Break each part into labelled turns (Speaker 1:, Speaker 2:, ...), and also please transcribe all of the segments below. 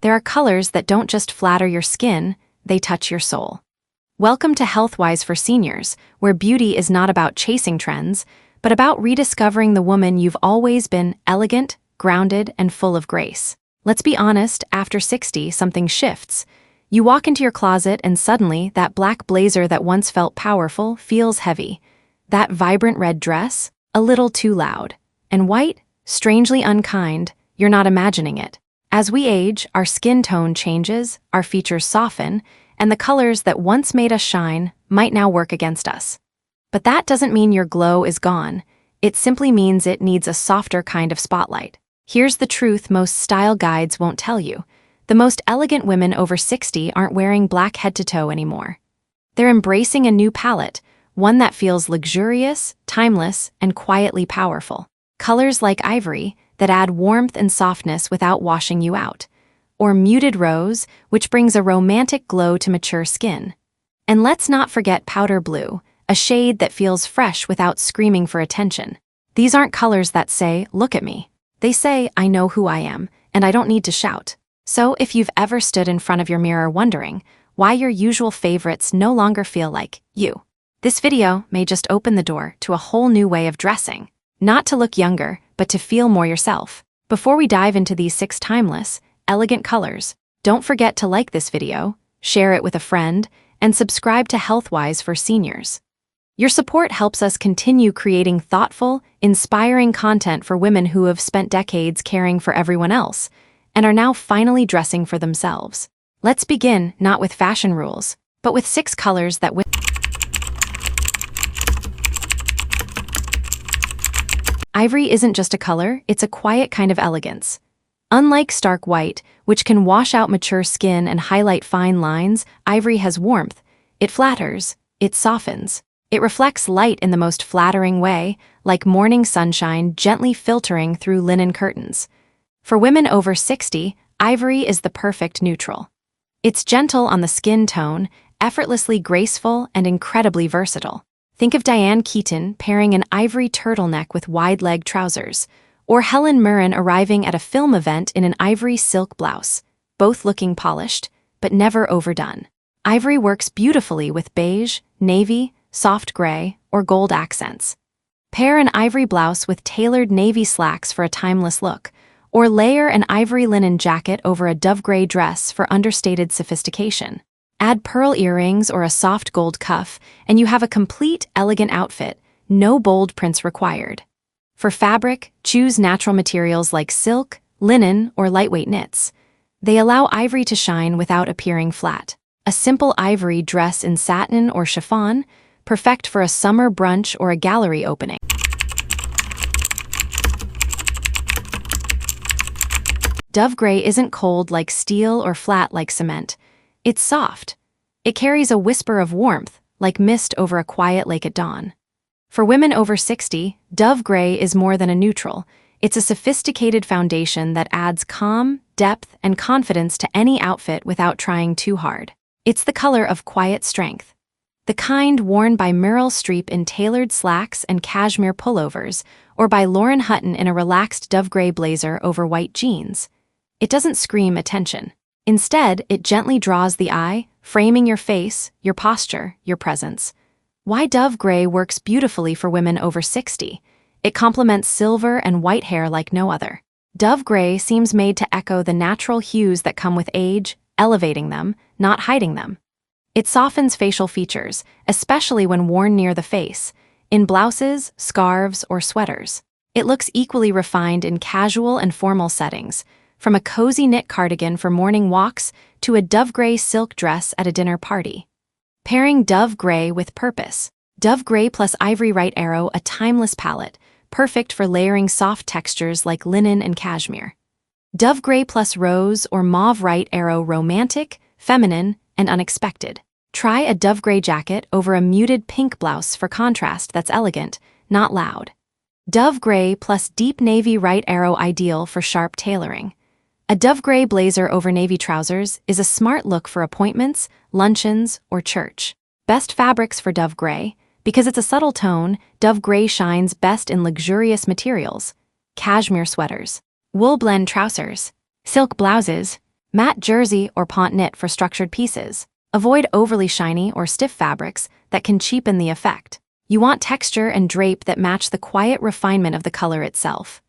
Speaker 1: there are colors that don't just flatter your skin, they touch your soul. Welcome to Healthwise for Seniors, where beauty is not about chasing trends, but about rediscovering the woman you've always been: elegant, grounded, and full of grace. Let's be honest, after 60, something shifts. You walk into your closet and suddenly that black blazer that once felt powerful feels heavy. That vibrant red dress, a little too loud. And white, strangely unkind, you're not imagining it. As we age, our skin tone changes, our features soften, and the colors that once made us shine might now work against us. But that doesn't mean your glow is gone. It simply means it needs a softer kind of spotlight. Here's the truth most style guides won't tell you. The most elegant women over 60 aren't wearing black head to toe anymore. They're embracing a new palette, one that feels luxurious, timeless, and quietly powerful. Colors like ivory that add warmth and softness without washing you out. Or muted rose, which brings a romantic glow to mature skin. And let's not forget powder blue, a shade that feels fresh without screaming for attention. These aren't colors that say, "Look at me." They say, "I know who I am, and I don't need to shout." So if you've ever stood in front of your mirror wondering why your usual favorites no longer feel like you, this video may just open the door to a whole new way of dressing. Not to look younger, but to feel more yourself. Before we dive into these 6 timeless, elegant colors, don't forget to like this video, share it with a friend, and subscribe to Healthwise for Seniors. Your support helps us continue creating thoughtful, inspiring content for women who have spent decades caring for everyone else and are now finally dressing for themselves. Let's begin not with fashion rules, but with 6 colors that Ivory isn't just a color, it's a quiet kind of elegance. Unlike stark white, which can wash out mature skin and highlight fine lines, ivory has warmth. It flatters, it softens. It reflects light in the most flattering way, like morning sunshine gently filtering through linen curtains. For women over 60, ivory is the perfect neutral. It's gentle on the skin tone, effortlessly graceful, and incredibly versatile. Think of Diane Keaton pairing an ivory turtleneck with wide-leg trousers, or Helen Mirren arriving at a film event in an ivory silk blouse, both looking polished, but never overdone. Ivory works beautifully with beige, navy, soft gray, or gold accents. Pair an ivory blouse with tailored navy slacks for a timeless look, or layer an ivory linen jacket over a dove gray dress for understated sophistication. Add pearl earrings or a soft gold cuff, and you have a complete, elegant outfit, no bold prints required. For fabric, choose natural materials like silk, linen, or lightweight knits. They allow ivory to shine without appearing flat. A simple ivory dress in satin or chiffon, perfect for a summer brunch or a gallery opening. Dove gray isn't cold like steel or flat like cement. It's soft. It carries a whisper of warmth, like mist over a quiet lake at dawn. For women over 60, dove gray is more than a neutral. It's a sophisticated foundation that adds calm, depth, and confidence to any outfit without trying too hard. It's the color of quiet strength. The kind worn by Meryl Streep in tailored slacks and cashmere pullovers, or by Lauren Hutton in a relaxed dove gray blazer over white jeans. It doesn't scream attention. Instead, it gently draws the eye, framing your face, your posture, your presence. Why dove gray works beautifully for women over 60. It complements silver and white hair like no other. Dove gray seems made to echo the natural hues that come with age, elevating them, not hiding them. It softens facial features, especially when worn near the face, in blouses, scarves, or sweaters. It looks equally refined in casual and formal settings, from a cozy knit cardigan for morning walks to a dove gray silk dress at a dinner party. Pairing dove gray with purpose. Dove gray plus ivory right arrow, a timeless palette, perfect for layering soft textures like linen and cashmere. Dove gray plus rose or mauve right arrow, romantic, feminine, and unexpected. Try a dove gray jacket over a muted pink blouse for contrast that's elegant, not loud. Dove gray plus deep navy right arrow, ideal for sharp tailoring. A dove gray blazer over navy trousers is a smart look for appointments, luncheons, or church. Best fabrics for dove gray. Because it's a subtle tone, dove gray shines best in luxurious materials. Cashmere sweaters, wool blend trousers, silk blouses, Matte jersey or pont knit for structured pieces. Avoid overly shiny or stiff fabrics that can cheapen the effect. You want texture and drape that match the quiet refinement of the color itself.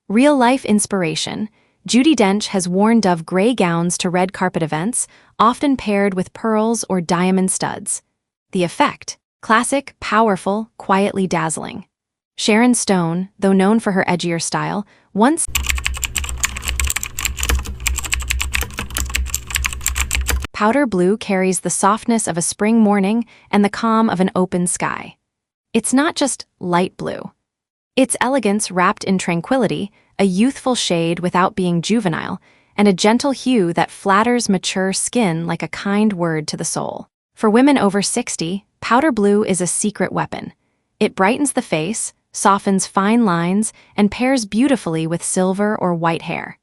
Speaker 1: Real-life inspiration. Judi Dench has worn dove gray gowns to red carpet events, often paired with pearls or diamond studs. The effect: classic, powerful, quietly dazzling. Sharon Stone, though known for her edgier style, once powder blue carries the softness of a spring morning and the calm of an open sky. It's not just light blue. It's elegance wrapped in tranquility, a youthful shade without being juvenile, and a gentle hue that flatters mature skin like a kind word to the soul. For women over 60, powder blue is a secret weapon. It brightens the face, softens fine lines, and pairs beautifully with silver or white hair.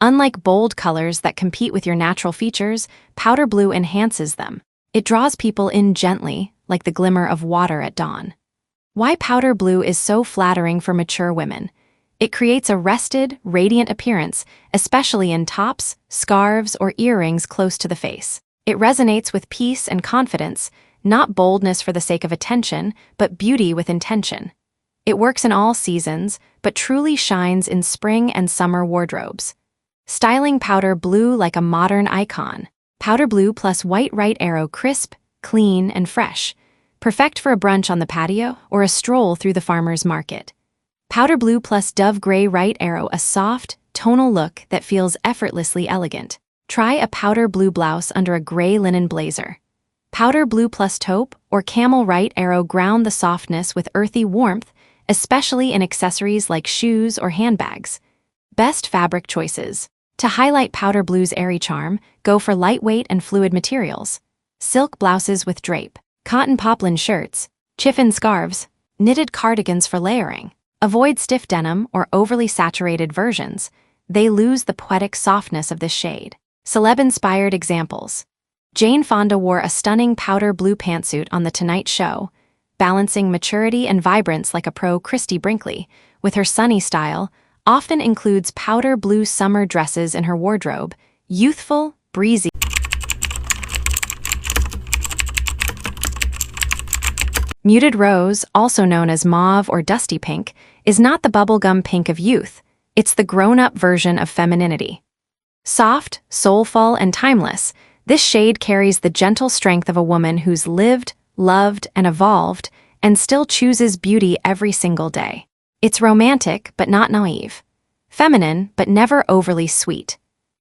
Speaker 1: Unlike bold colors that compete with your natural features, powder blue enhances them. It draws people in gently, like the glimmer of water at dawn. Why powder blue is so flattering for mature women? It creates a rested, radiant appearance, especially in tops, scarves, or earrings close to the face. It resonates with peace and confidence, not boldness for the sake of attention, but beauty with intention. It works in all seasons, but truly shines in spring and summer wardrobes. Styling powder blue like a modern icon. Powder blue plus white right arrow, crisp, clean, and fresh. Perfect for a brunch on the patio or a stroll through the farmer's market. Powder blue plus dove gray right arrow, a soft, tonal look that feels effortlessly elegant. Try a powder blue blouse under a gray linen blazer. Powder blue plus taupe or camel right arrow ground the softness with earthy warmth, especially in accessories like shoes or handbags. Best fabric choices. To highlight powder blue's airy charm, go for lightweight and fluid materials. Silk blouses with drape, cotton poplin shirts, chiffon scarves, knitted cardigans for layering. Avoid stiff denim or overly saturated versions. They lose the poetic softness of this shade. Celeb-inspired examples. Jane Fonda wore a stunning powder blue pantsuit on The Tonight Show, balancing maturity and vibrance like a pro. Christy Brinkley, with her sunny style, often includes powder blue summer dresses in her wardrobe, youthful, breezy. Muted rose, also known as mauve or dusty pink, is not the bubblegum pink of youth. It's the grown-up version of femininity. Soft, soulful, and timeless, this shade carries the gentle strength of a woman who's lived, loved, and evolved, and still chooses beauty every single day. It's romantic, but not naive. Feminine, but never overly sweet.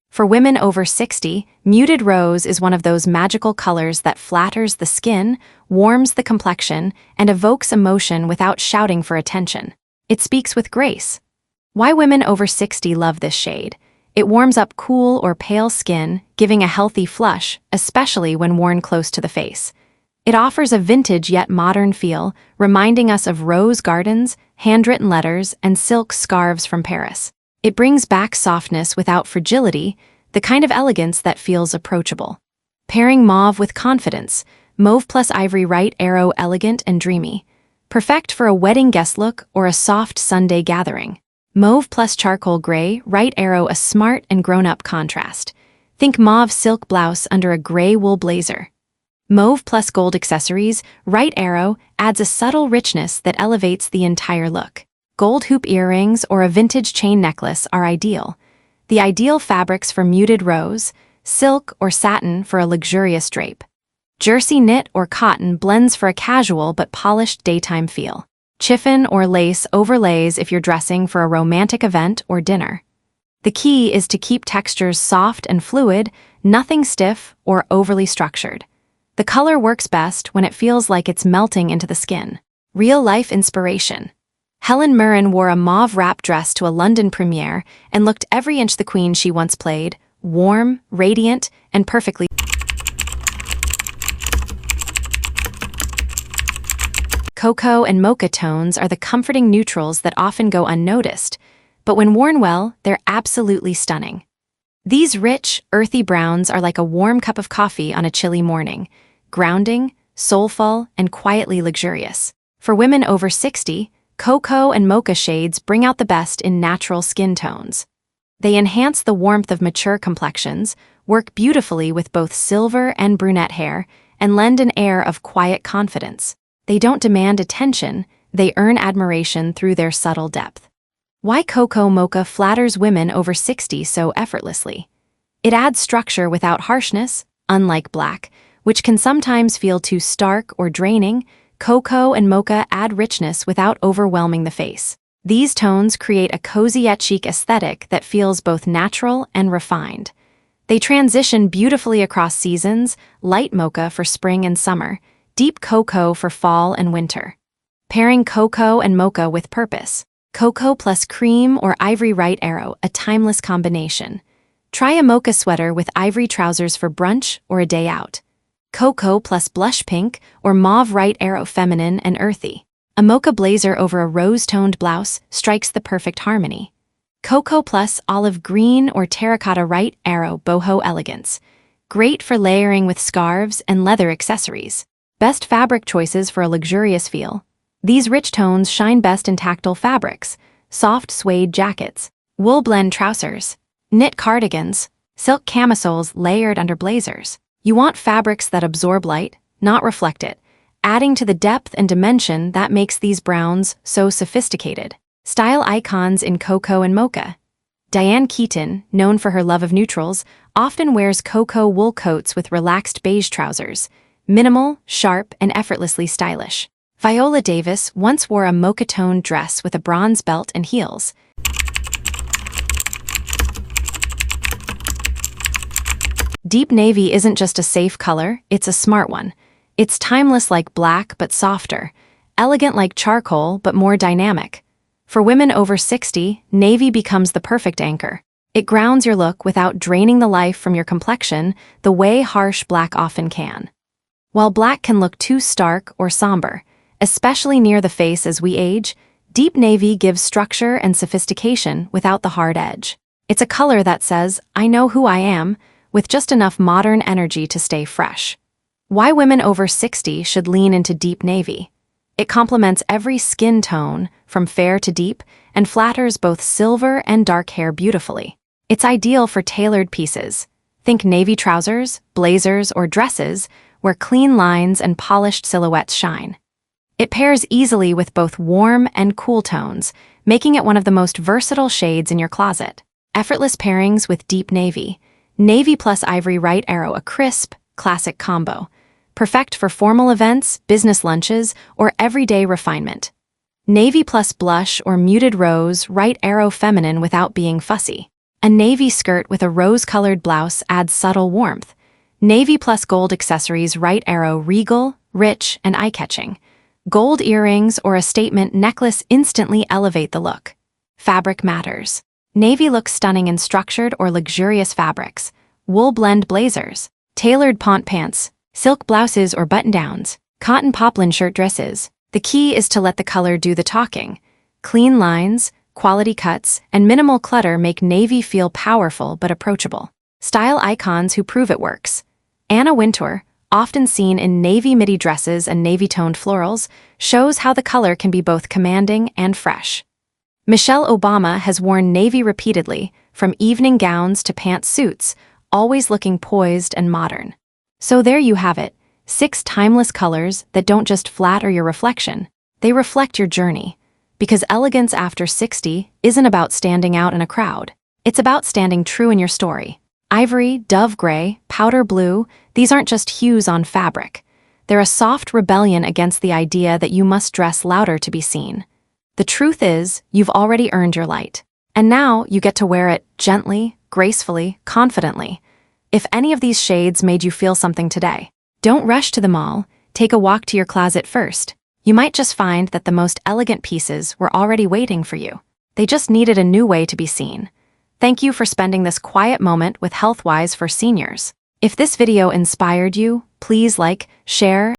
Speaker 1: For women over 60, muted rose is one of those magical colors that flatters the skin, warms the complexion, and evokes emotion without shouting for attention. It speaks with grace. Why women over 60 love this shade? It warms up cool or pale skin, giving a healthy flush, especially when worn close to the face. It offers a vintage yet modern feel, reminding us of rose gardens, handwritten letters, and silk scarves from Paris. It brings back softness without fragility, the kind of elegance that feels approachable. Pairing mauve with confidence, mauve plus ivory right arrow, elegant and dreamy. Perfect for a wedding guest look or a soft Sunday gathering. Mauve plus charcoal gray, right arrow, a smart and grown-up contrast. Think mauve silk blouse under a gray wool blazer. Mauve plus gold accessories, right arrow, adds a subtle richness that elevates the entire look. Gold hoop earrings or a vintage chain necklace are ideal. The ideal fabrics for muted rose, silk or satin for a luxurious drape. Jersey knit or cotton blends for a casual but polished daytime feel. Chiffon or lace overlays if you're dressing for a romantic event or dinner. The key is to keep textures soft and fluid, nothing stiff or overly structured. The color works best when it feels like it's melting into the skin. Real-life inspiration. Helen Mirren wore a mauve wrap dress to a London premiere and looked every inch the queen she once played, warm, radiant, and perfectly. Cocoa and mocha tones are the comforting neutrals that often go unnoticed, but when worn well, they're absolutely stunning. These rich, earthy browns are like a warm cup of coffee on a chilly morning, grounding, soulful, and quietly luxurious. For women over 60, cocoa and mocha shades bring out the best in natural skin tones. They enhance the warmth of mature complexions, work beautifully with both silver and brunette hair and lend an air of quiet confidence. They don't demand attention, they earn admiration through their subtle depth. Why Cocoa Mocha flatters women over 60 so effortlessly? It adds structure without harshness, unlike black, which can sometimes feel too stark or draining. Cocoa and Mocha add richness without overwhelming the face. These tones create a cozy yet chic aesthetic that feels both natural and refined. They transition beautifully across seasons, light mocha for spring and summer, deep cocoa for fall and winter. Pairing cocoa and mocha with purpose. Cocoa plus cream or ivory right arrow, a timeless combination. Try a mocha sweater with ivory trousers for brunch or a day out. Cocoa plus blush pink or mauve right arrow, feminine and earthy. A mocha blazer over a rose-toned blouse strikes the perfect harmony. Cocoa plus olive green or terracotta right arrow, boho elegance. Great for layering with scarves and leather accessories. Best fabric choices for a luxurious feel. These rich tones shine best in tactile fabrics, soft suede jackets, wool blend trousers, knit cardigans, silk camisoles layered under blazers. You want fabrics that absorb light, not reflect it, adding to the depth and dimension that makes these browns so sophisticated. Style icons in cocoa and mocha. Diane Keaton, known for her love of neutrals, often wears cocoa wool coats with relaxed beige trousers. Minimal, sharp, and effortlessly stylish. Viola Davis once wore a mocha-toned dress with a bronze belt and heels. Deep navy isn't just a safe color, it's a smart one. It's timeless like black but softer, elegant like charcoal but more dynamic. For women over 60, navy becomes the perfect anchor. It grounds your look without draining the life from your complexion the way harsh black often can. While black can look too stark or somber, especially near the face as we age, deep navy gives structure and sophistication without the hard edge. It's a color that says, I know who I am, with just enough modern energy to stay fresh. Why women over 60 should lean into deep navy. It complements every skin tone, from fair to deep, and flatters both silver and dark hair beautifully. It's ideal for tailored pieces. Think navy trousers, blazers, or dresses, where clean lines and polished silhouettes shine. It pairs easily with both warm and cool tones, making it one of the most versatile shades in your closet. Effortless pairings with deep navy. Navy plus ivory right arrow, a crisp, classic combo. Perfect for formal events, business lunches, or everyday refinement. Navy plus blush or muted rose, right arrow, feminine without being fussy. A navy skirt with a rose-colored blouse adds subtle warmth. Navy plus gold accessories, right arrow, regal, rich, and eye-catching. Gold earrings or a statement necklace instantly elevate the look. Fabric matters. Navy looks stunning in structured or luxurious fabrics. Wool blend blazers, tailored pant pants, silk blouses or button-downs, cotton poplin shirt dresses. The key is to let the color do the talking. Clean lines, quality cuts, and minimal clutter make navy feel powerful but approachable. Style icons who prove it works. Anna Wintour, often seen in navy midi dresses and navy-toned florals, shows how the color can be both commanding and fresh. Michelle Obama has worn navy repeatedly, from evening gowns to pantsuits, always looking poised and modern. So there you have it, 6 timeless colors that don't just flatter your reflection, they reflect your journey. Because elegance after 60 isn't about standing out in a crowd. It's about standing true in your story. Ivory, dove gray, powder blue, these aren't just hues on fabric. They're a soft rebellion against the idea that you must dress louder to be seen. The truth is, you've already earned your light. And now you get to wear it gently, gracefully, confidently. If any of these shades made you feel something today, don't rush to them all, take a walk to your closet first. You might just find that the most elegant pieces were already waiting for you. They just needed a new way to be seen. Thank you for spending this quiet moment with Healthwise for Seniors. If this video inspired you, please like, share,